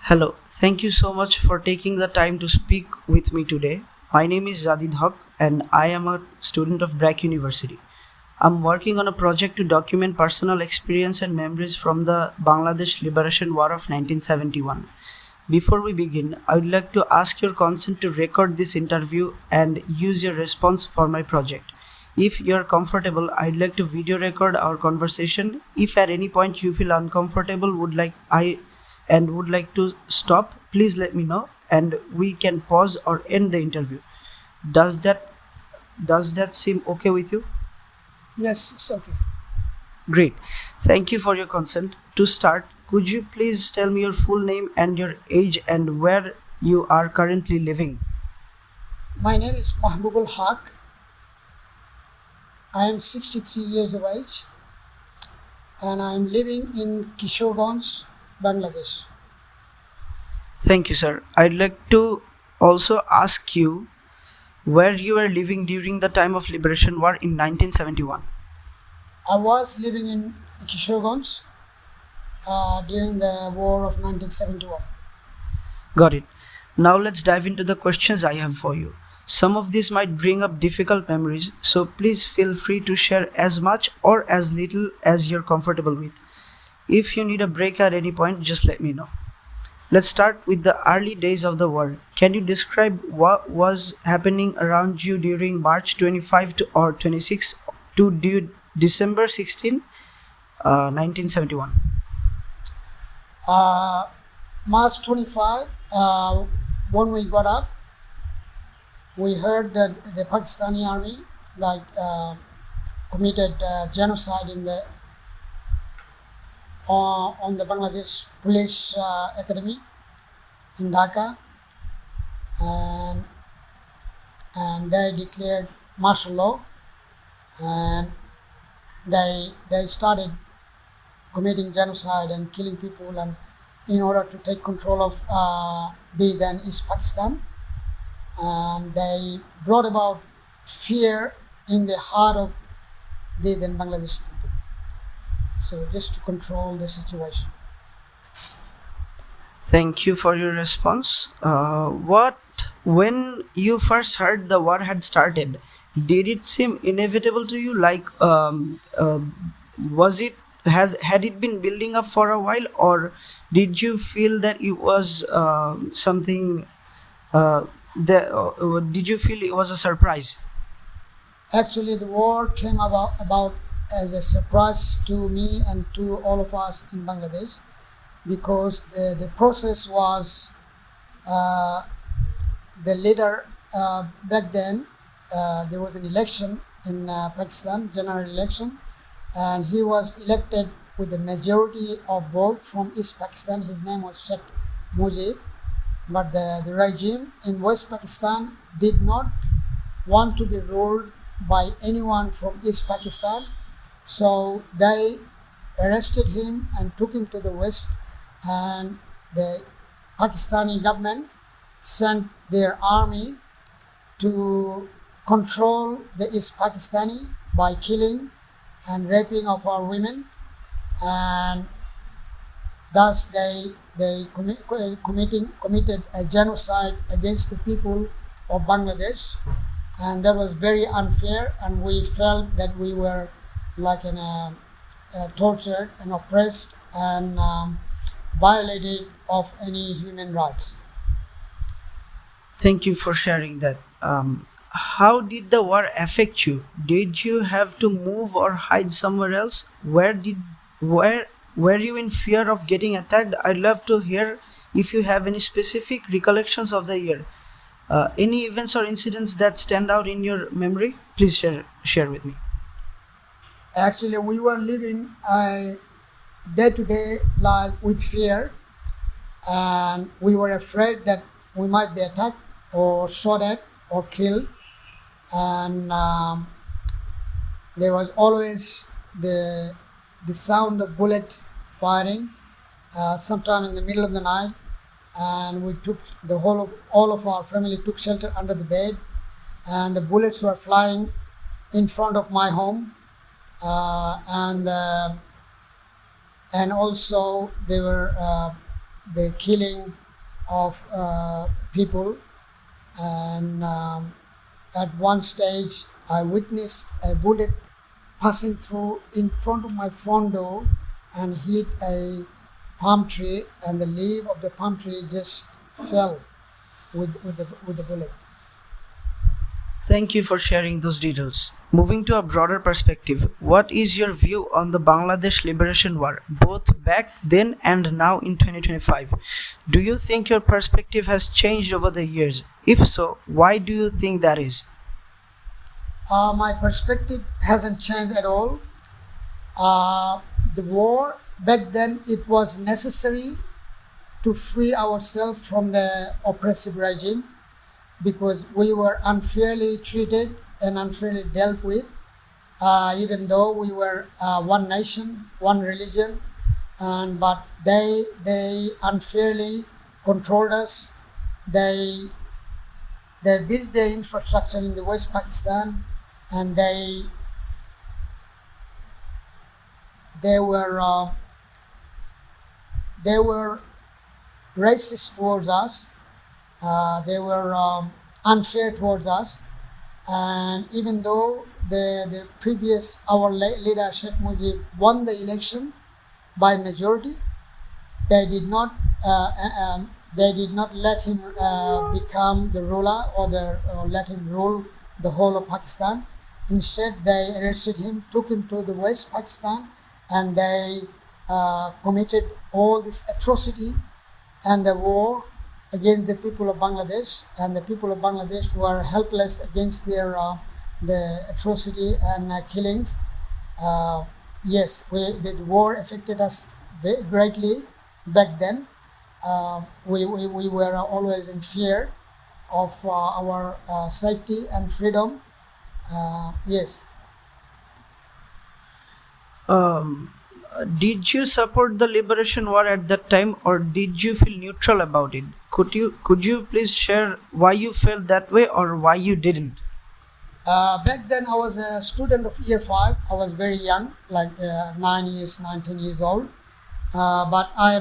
Hello, thank you so much for taking the time to speak with me today. My name is Haque and I am a student of BRAC University. I'm working on a project to document personal experience and memories from the Bangladesh Liberation War of 1971. Before we begin, I would like to ask your consent to record this interview and use your response for my project. If you are comfortable, I'd like to video record our conversation. If at any point you feel uncomfortable would like to stop, please let me know and we can pause or end the interview. Does that seem okay with you? Yes, it's okay. Great. Thank you for your consent. To start, could you please tell me your full name and your age and where you are currently living? My name is Mahbubul Haque. I am 63 years of age and I am living in Kishoreganj, Bangladesh. Thank you, sir. I'd like to also ask you where you were living during the time of Liberation War in 1971. I was living in Kishoreganj during the war of 1971. Got it. Now let's dive into the questions I have for you. Some of these might bring up difficult memories, so please feel free to share as much or as little as you're comfortable with. If you need a break at any point, just let me know. Let's start with the early days of the war. Can you describe what was happening around you during March 25 or 26 to December 16, 1971? March 25, when we got up, we heard that the Pakistani army committed genocide on the Bangladesh Police Academy in Dhaka, and they declared martial law, and they started committing genocide and killing people, and in order to take control of the then East Pakistan, and they brought about fear in the heart of the then Bangladesh people. So just to control the situation. Thank you for your response. When you first heard the war had started, did it seem inevitable to you? Had it been building up for a while, or did you feel that it was something? Did you feel it was a surprise? Actually, the war came about as a surprise to me and to all of us in Bangladesh, because the process was the leader back then. There was an election in Pakistan, general election, and he was elected with the majority of vote from East Pakistan. His name was Sheikh Mujib, but the regime in West Pakistan did not want to be ruled by anyone from East Pakistan. So they arrested him and took him to the West, and the Pakistani government sent their army to control the East Pakistani by killing and raping of our women, and thus they committed a genocide against the people of Bangladesh, and that was very unfair, and we felt that we were tortured and oppressed and violated of any human rights. Thank you for sharing that. How did the war affect you? Did you have to move or hide somewhere else? Were you in fear of getting attacked? I'd love to hear if you have any specific recollections of the year. Any events or incidents that stand out in your memory? Please share with me. Actually, we were living a day-to-day life with fear, and we were afraid that we might be attacked or shot at or killed, and there was always the sound of bullet firing sometime in the middle of the night, and we took all of our family took shelter under the bed, and the bullets were flying in front of my home, and also they were the killing of people, and at one stage I witnessed a bullet passing through in front of my front door and hit a palm tree, and the leaf of the palm tree just fell with the bullet. Thank you for sharing those details. Moving to a broader perspective, what is your view on the Bangladesh Liberation War, both back then and now in 2025? Do you think your perspective has changed over the years? If so, why do you think that is? My perspective hasn't changed at all. The war back then, it was necessary to free ourselves from the oppressive regime, because we were unfairly treated and unfairly dealt with, even though we were one nation, one religion, but they unfairly controlled us. They built their infrastructure in the West Pakistan, and they were racist towards us. They were unfair towards us, and even though the previous our leader Sheikh Mujib won the election by majority, they did not let him become the ruler or let him rule the whole of Pakistan. Instead, they arrested him, took him to the West Pakistan, and they committed all this atrocity and the war against the people of Bangladesh, and the people of Bangladesh were helpless against their the atrocity and killings. Yes, the war affected us greatly back then. We were always in fear of our safety and freedom. Yes. Did you support the liberation war at that time, or did you feel neutral about it? Could you please share why you felt that way or why you didn't? Back then I was a student of year 5. I was very young, like 19 years old. But I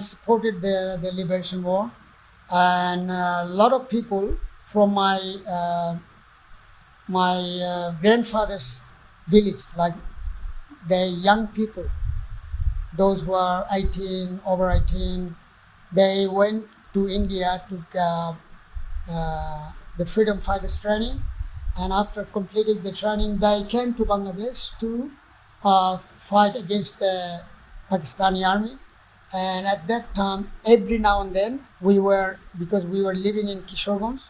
supported the liberation war, and a lot of people from my grandfather's village, like the young people, those who are over 18, they went to India to the freedom fighters training, and after completing the training, they came to Bangladesh to fight against the Pakistani army. And at that time, every now and then, because we were living in Kishoreganj,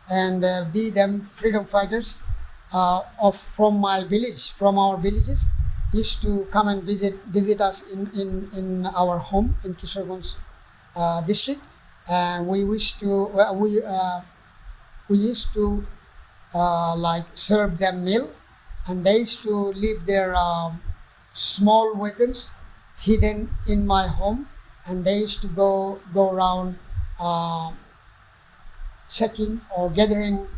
and them freedom fighters from our villages, used to come and visit us in our home in Kishoreganj district, and we used to like serve them meal, and they used to leave their small weapons hidden in my home, and they used to go around checking or gathering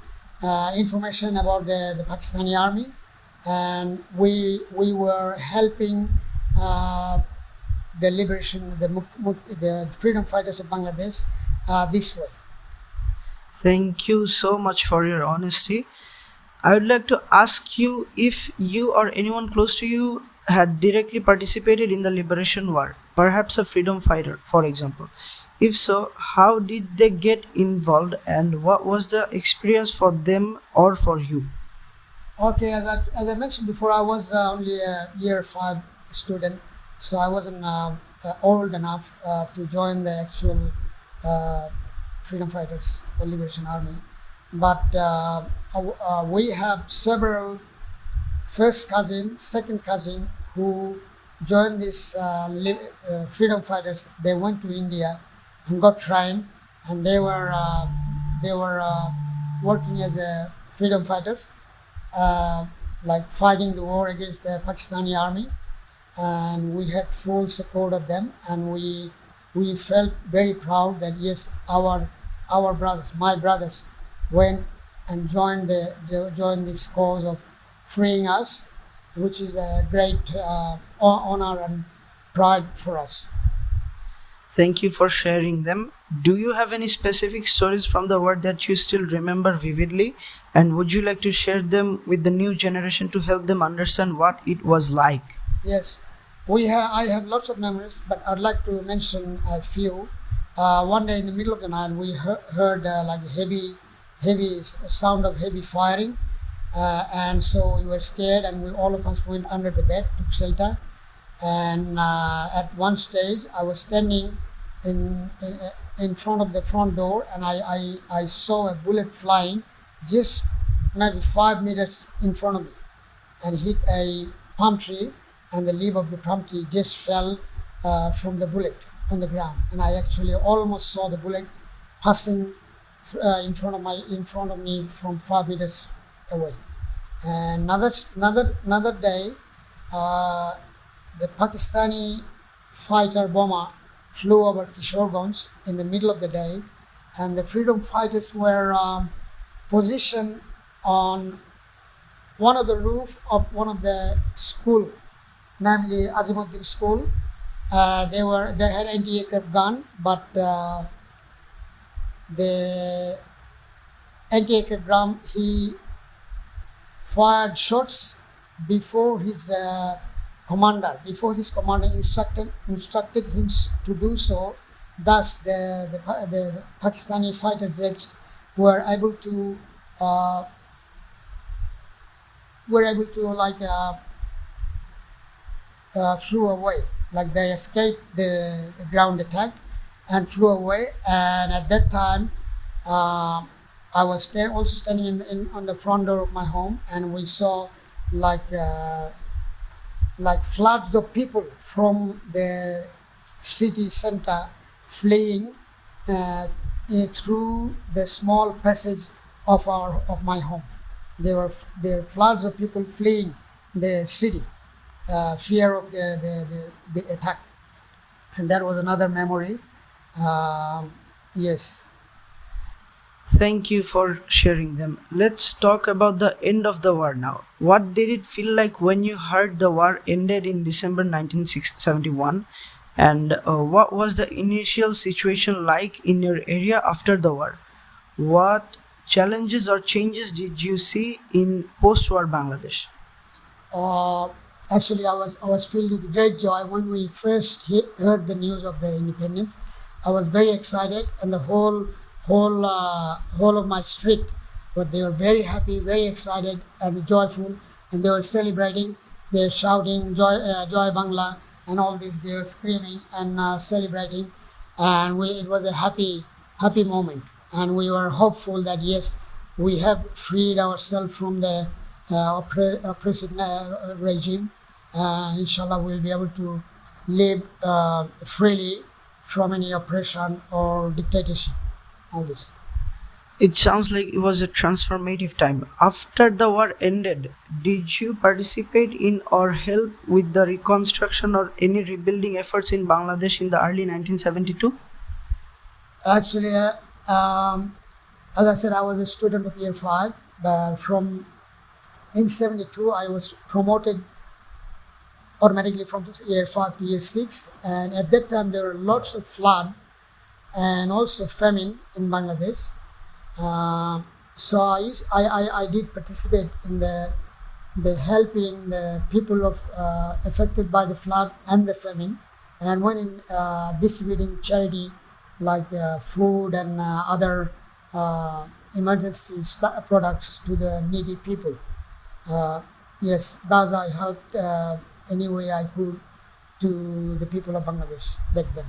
information about the Pakistani army, and we were helping the liberation, the freedom fighters of Bangladesh this way. Thank you so much for your honesty. I would like to ask you if you or anyone close to you had directly participated in the liberation war, perhaps a freedom fighter, for example. If so, how did they get involved, and what was the experience for them or for you? Okay, as I mentioned before, I was only a year 5 student, so I wasn't old enough to join the actual freedom fighters or liberation army. But we have several first cousin, second cousin who joined this freedom fighters. They went to India and got trained, and they were working as freedom fighters, like fighting the war against the Pakistani army, and we had full support of them, and we felt very proud that yes, our brothers, my brothers, went and joined this cause of freeing us, which is a great honor and pride for us. Thank you for sharing them. Do you have any specific stories from the war that you still remember vividly? And would you like to share them with the new generation to help them understand what it was like? Yes, I have lots of memories, but I'd like to mention a few. One day in the middle of the night, we heard like heavy sound of heavy firing, and so we were scared, and we all of us went under the bed to shelter. And at one stage, I was standing in front of the front door, and I saw a bullet flying just maybe 5 meters in front of me, and hit a palm tree, and the leaf of the palm tree just fell from the bullet on the ground, and I actually almost saw the bullet passing in front of me from 5 meters away. And another day, the Pakistani fighter bomber flew over Kishorganj in the middle of the day, and the freedom fighters were positioned on one of the roof of one of the school, namely Azimuddin School. They had anti-aircraft gun, but the anti-aircraft gun, he fired shots before his commander instructed him to do so. Thus, the Pakistani fighter jets were able to flew away, like they escaped the ground attack and flew away. And at that time, I was also standing on the front door of my home, and we saw like floods of people from the city center fleeing through the small passage of my home. There were floods of people fleeing the city, fear of the attack, and that was another memory. Yes. Thank you for sharing them. Let's talk about the end of the war now. What did it feel like when you heard the war ended in December 1971? And what was the initial situation like in your area after the war? What challenges or changes did you see in post-war Bangladesh? Actually, I was filled with great joy when we first heard the news of the independence. I was very excited, and the whole of my street, but they were very happy, very excited, and joyful, and they were celebrating. They were shouting "Joy Bangla" and all this. They were screaming and celebrating, and it was a happy moment. And we were hopeful that yes, we have freed ourselves from the oppressive regime, and inshallah we'll be able to live freely from any oppression or dictatorship. All this. It sounds like it was a transformative time. After the war ended, did you participate in or help with the reconstruction or any rebuilding efforts in Bangladesh in the early 1972? Actually, as I said, I was a student of year 5, but in 72 I was promoted automatically from year 5 to year 6, and at that time there were lots of flood and also famine in Bangladesh. So I did participate in the helping the people affected by the flood and the famine, and went in distributing charity like food and other emergency products to the needy people. Yes, thus I helped any way I could to the people of Bangladesh back then.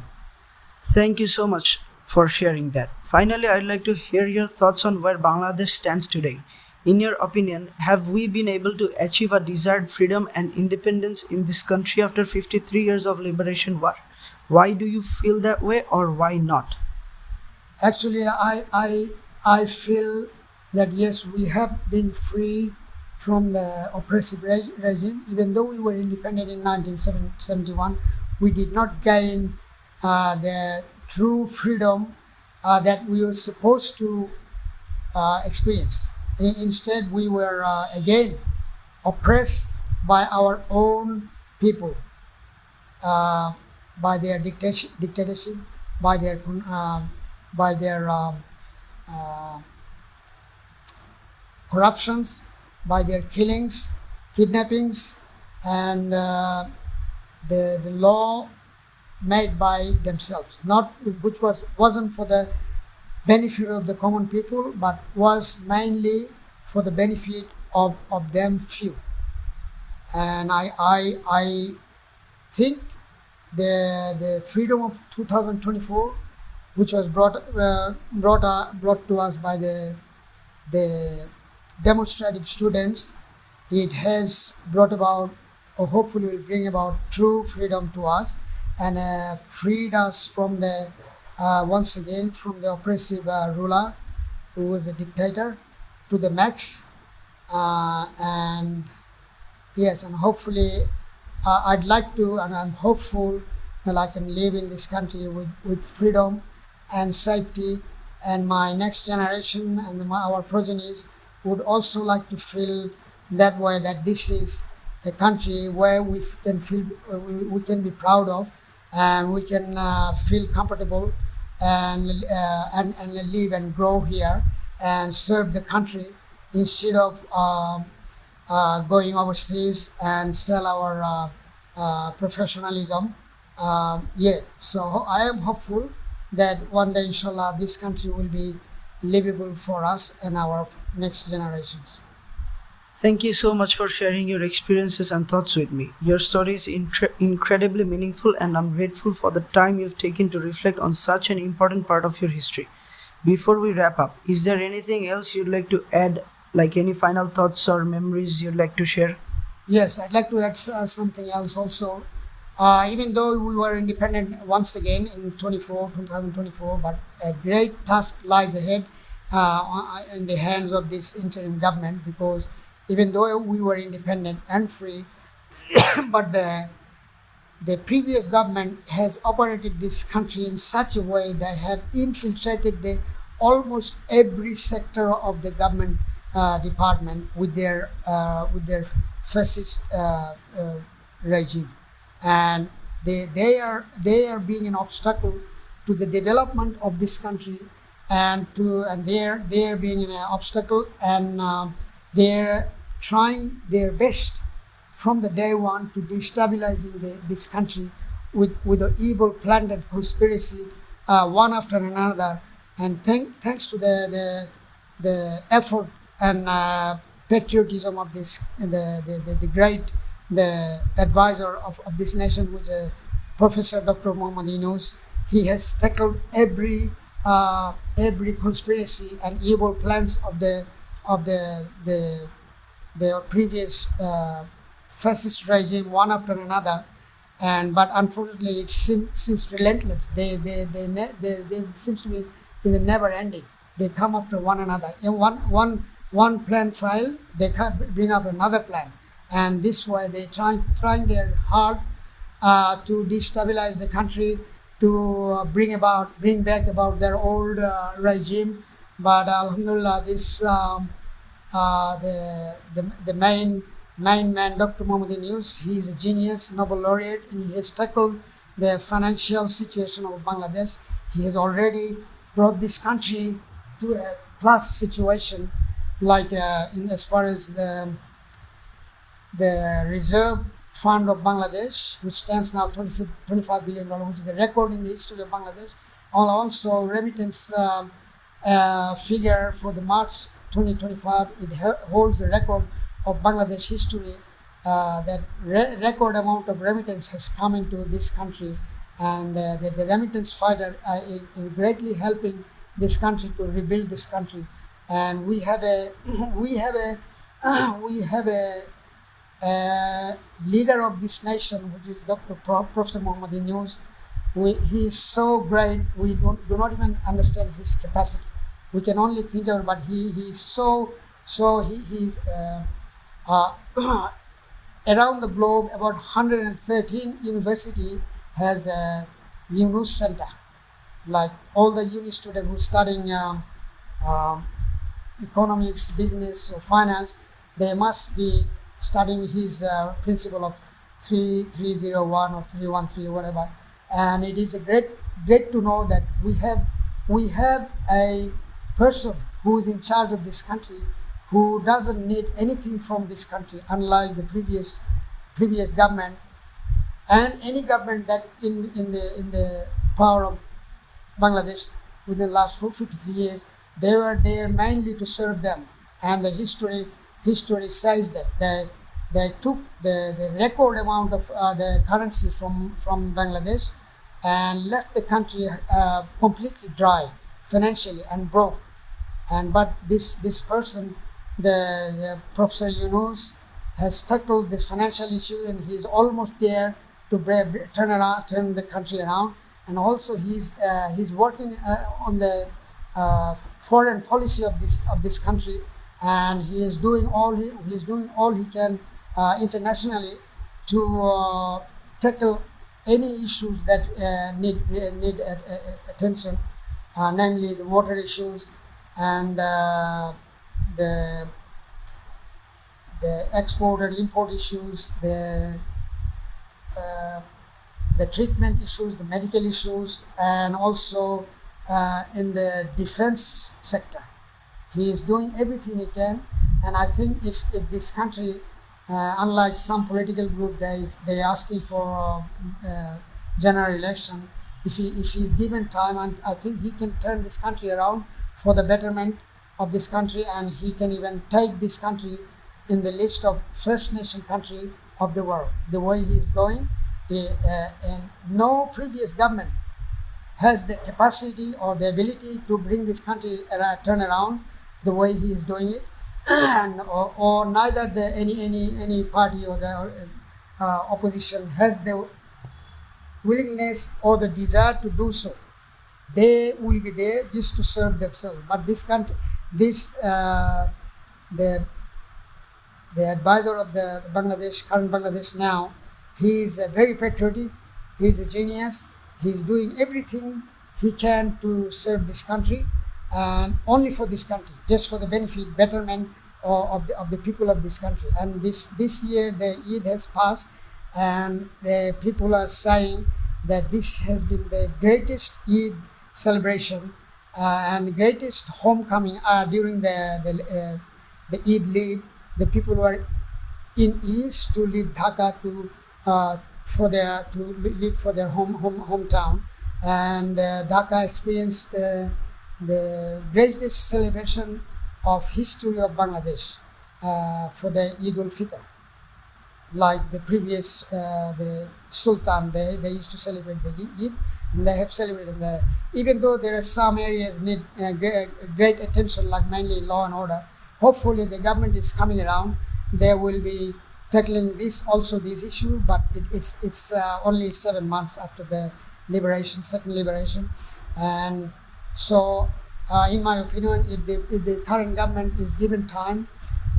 Thank you so much for sharing that. Finally, I'd like to hear your thoughts on where Bangladesh stands today. In your opinion, have we been able to achieve a desired freedom and independence in this country after 53 years of liberation war? Why do you feel that way, or why not? Actually, I feel that yes, we have been free from the oppressive regime. Even though we were independent in 1971, we did not gain the true freedom that we were supposed to experience. Instead, we were again oppressed by our own people. by their dictatorship, by their by their corruptions, by their killings, kidnappings, and the law made by themselves, not which wasn't for the benefit of the common people, but was mainly for the benefit of them few. And I think the freedom of 2024, which was brought to us by the demonstrative students, it has brought about, or hopefully will bring about, true freedom to us, and freed us from the once again from the oppressive ruler who was a dictator to the max. And yes, and hopefully I'd like to, and I'm hopeful that I can live in this country with freedom and safety, and my next generation and our progenies would also like to feel that way, that this is a country where we can feel we can be proud of, and we can feel comfortable and live and grow here and serve the country instead of going overseas and sell our professionalism. So I am hopeful that one day, inshallah, this country will be livable for us and our next generations. Thank you so much for sharing your experiences and thoughts with me. Your story is incredibly meaningful, and I'm grateful for the time you've taken to reflect on such an important part of your history. Before we wrap up, is there anything else you'd like to add, like any final thoughts or memories you'd like to share? Yes, I'd like to add something else also. Even though we were independent once again in 2024, but a great task lies ahead in the hands of this interim government, because even though we were independent and free, but the previous government has operated this country in such a way they have infiltrated almost every sector of the government department with their fascist regime, and they are being an obstacle to the development of this country, and they're being an obstacle, and they're trying their best from the day one to destabilizing this country with an evil plan and conspiracy, one after another. And thanks to the effort and patriotism of the great advisor of this nation, which is Professor Dr. Muhammad Yunus, he has tackled every conspiracy and evil plans of the previous fascist regime, one after another, but unfortunately it seems relentless. They seems to be never ending. They come after one another. In one plan fail, they bring up another plan, and this way they trying their hard to destabilize the country, to bring back about their old regime. But alhamdulillah, this the main man, Dr. Muhammad Yunus, he is a genius, Nobel laureate, and he has tackled the financial situation of Bangladesh. He has already brought this country to a plus situation, like as far as the reserve fund of Bangladesh, which stands now $25 billion, which is a record in the history of Bangladesh. Also remittance figure for the March 2025, it holds the record of Bangladesh history. That record amount of remittance has come into this country, and the remittance fighter is greatly helping this country to rebuild this country. And we have a leader of this nation, which is Dr. Professor Muhammad Yunus. He is so great. We do not even understand his capacity. We can only think of it, but he's so he's around the globe. About 113 university has a Yunus Center. Like all the uni students who are studying economics, business, or finance, they must be studying his principle of 3301 or 313 or whatever. and it is a great to know that we have a person who is in charge of this country, who doesn't need anything from this country, unlike the previous government and any government that in the power of Bangladesh within the last 53 years. They were there mainly to serve them, and the history says that they took the record amount of the currency from Bangladesh and left the country completely dry financially and broke. And but this person, the Professor Yunus, has tackled this financial issue, and he's almost there to turn the country around. And also he's working on the foreign policy of this country, and he is doing all he can internationally to tackle any issues that need attention, namely the water issues and the export and import issues, the treatment issues, the medical issues, and also in the defense sector. He is doing everything he can, and I think if this country, unlike some political group, they asking for general election, if he's given time, and I think he can turn this country around for the betterment of this country, and he can even take this country in the list of first nation country of the world. The way he's going, and no previous government has the capacity or the ability to bring this country turn around the way he is doing it, and or neither any party or the opposition has the willingness or the desire to do so. They will be there just to serve themselves. But this country, the advisor of the current Bangladesh now, he is very patriotic. He is a genius. He's doing everything he can to serve this country, and only for this country, just for the benefit, betterment of the people of this country. And this year the Eid has passed, and the people are saying that this has been the greatest Eid celebration and the greatest homecoming during the Eid leave. The people were in East to leave Dhaka to live for their hometown, and Dhaka experienced the greatest celebration of history of Bangladesh for the Eid al-Fitr. Like the previous, the Sultan, they used to celebrate the Eid, and they have celebrated even though there are some areas need great attention, like mainly law and order. Hopefully the government is coming around. They will be tackling this issue, but it's only 7 months after the second liberation. And so in my opinion, if the current government is given time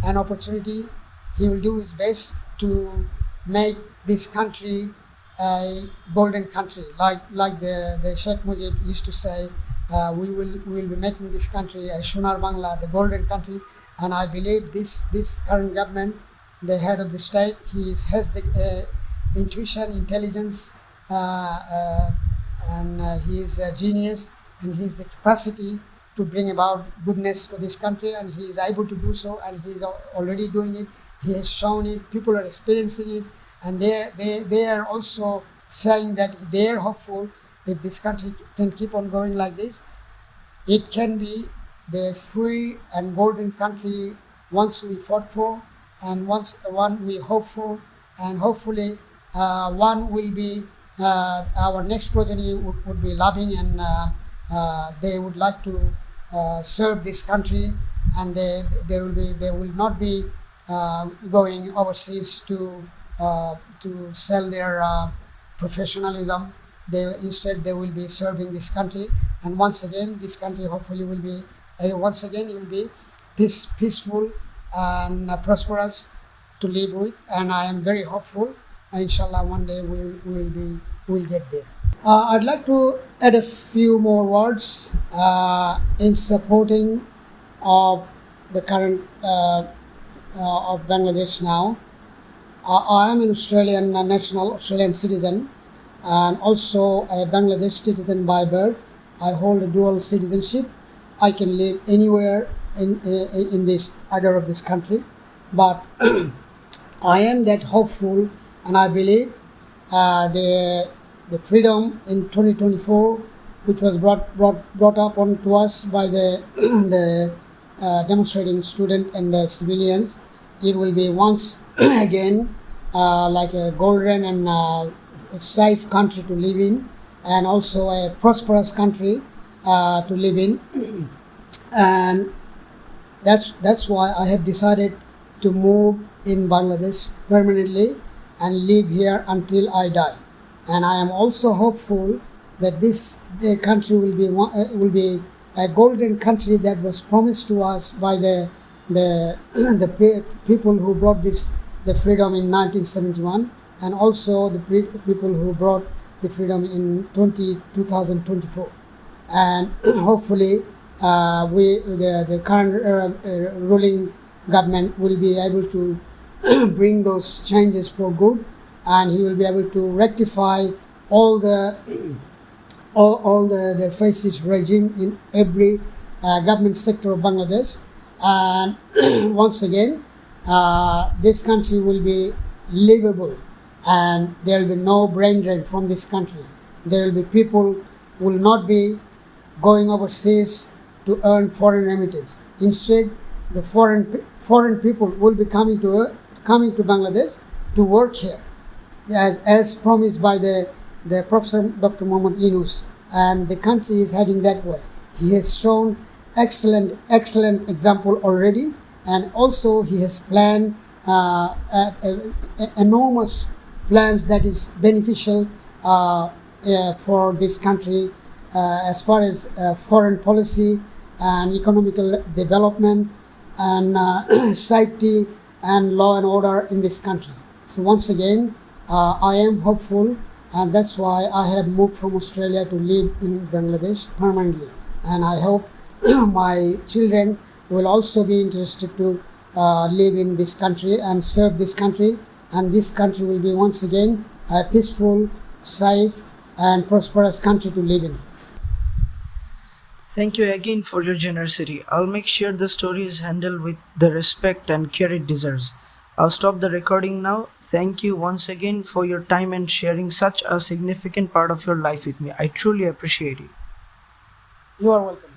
and opportunity, he will do his best to make this country a golden country, like the Sheikh Mujib used to say, we will be making this country a Sonar Bangla, the golden country. And I believe this current government, the head of the state, he has the intuition, intelligence, and he is a genius, and he has the capacity to bring about goodness for this country, and he is able to do so, and he is already doing it. He has shown it. People are experiencing it, and they are also saying that they are hopeful if this country can keep on going like this, it can be the free and golden country once we fought for, and one we hope for, and hopefully one will be our next progeny would be loving, and they would like to serve this country, and they will not be going overseas to sell their professionalism. Instead they will be serving this country, and once again this country hopefully will be peaceful and prosperous to live with. And I am very hopeful, inshallah, one day we'll get there. I'd like to add a few more words in supporting of the current of Bangladesh now. I am an Australian national, Australian citizen, and also a Bangladesh citizen by birth. I hold a dual citizenship. I can live anywhere in this either of this country, but I am that hopeful, and I believe the freedom in 2024, which was brought up onto us by the the demonstrating student and the civilians, it will be once again like a golden and safe country to live in, and also a prosperous country to live in, and that's why I have decided to move in Bangladesh permanently and live here until I die. And I am also hopeful that the country will be a golden country that was promised to us by the people who brought the freedom in 1971, and also the people who brought the freedom in 2024. And hopefully the current ruling government will be able to bring those changes for good, and he will be able to rectify all the fascist regime in every government sector of Bangladesh. And once again, this country will be livable, and there will be no brain drain from this country. There will be people who will not be going overseas to earn foreign remittance. Instead, the foreign people will be coming to Bangladesh to work here, as promised by the Professor Dr. Muhammad Yunus, and the country is heading that way. He has shown excellent example already, and also he has planned enormous plans that is beneficial for this country as far as foreign policy and economical development and safety and law and order in this country. So once again, I am hopeful, and that's why I have moved from Australia to live in Bangladesh permanently. And I hope my children will also be interested to live in this country and serve this country, and this country will be once again a peaceful, safe, and prosperous country to live in. Thank you again for your generosity. I'll make sure the story is handled with the respect and care it deserves. I'll stop the recording now. Thank you once again for your time and sharing such a significant part of your life with me. I truly appreciate it. You are welcome.